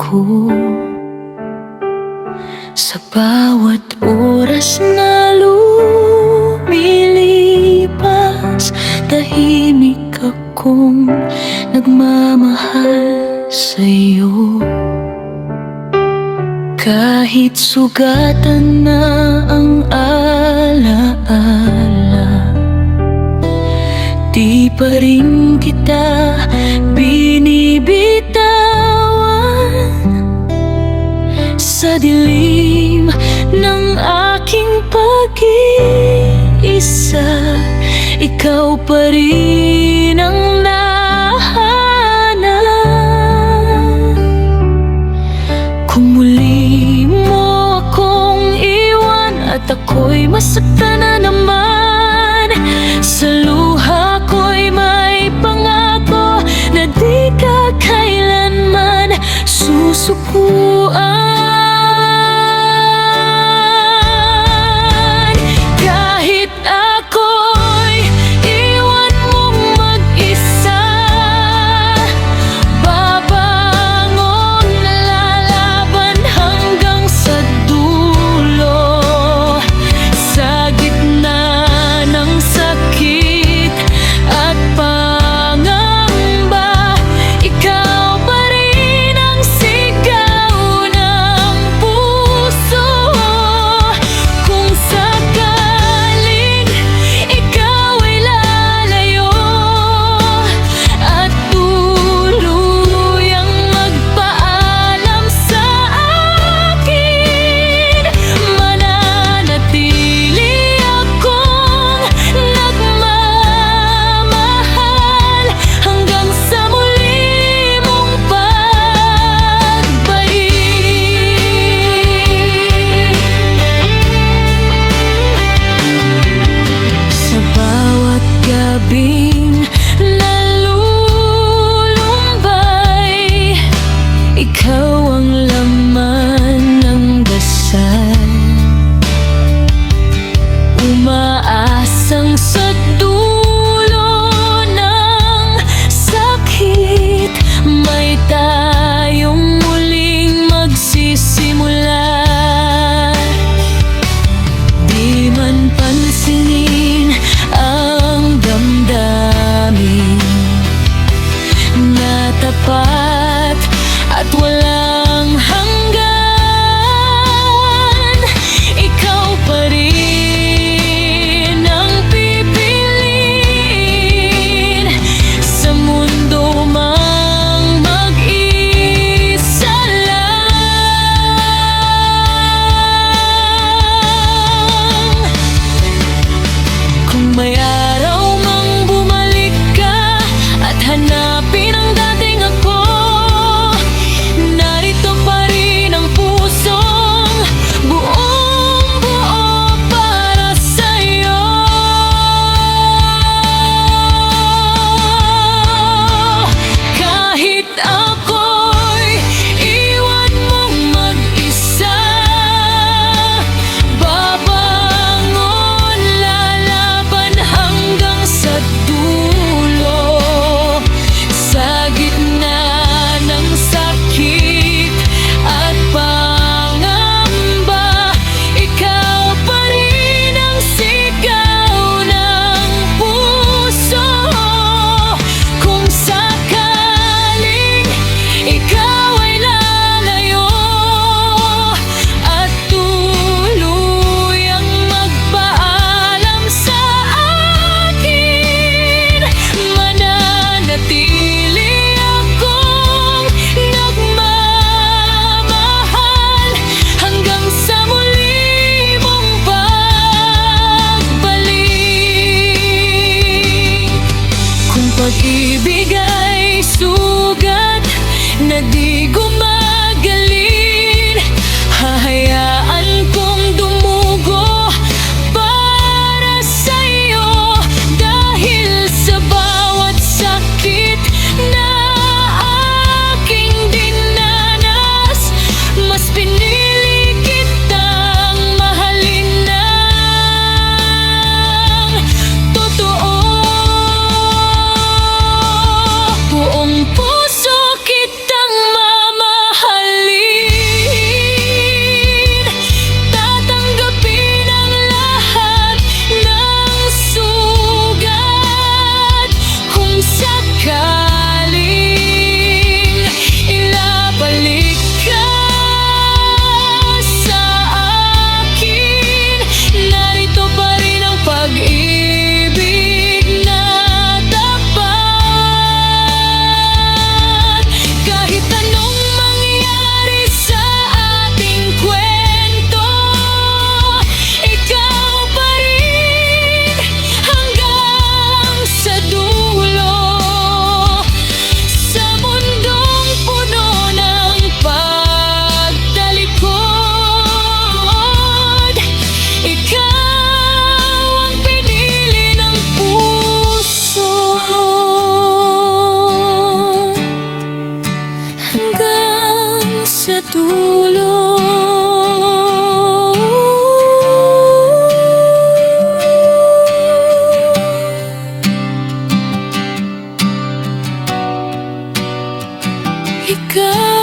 ko. Sa bawat oras na lumilipas, tahimik akong nagmamahal sa'yo. Kahit sugatan na ang alaala, di pa rin kita binibitawan. Sa dilim ng aking pag-iisa, ikaw pa rin ang nahanap. Kung muli mo akong iwan at ako'y masaktan na naman, sa luha ko'y may pangako na di ka kailanman susukuan. Kahit ako'y iwan mong mag-isa, babangon, lalaban hanggang sa dulo. Sa gitna ng sakit at pangamba, ikaw pa rin ang sigaw na sa dulo. Ikaw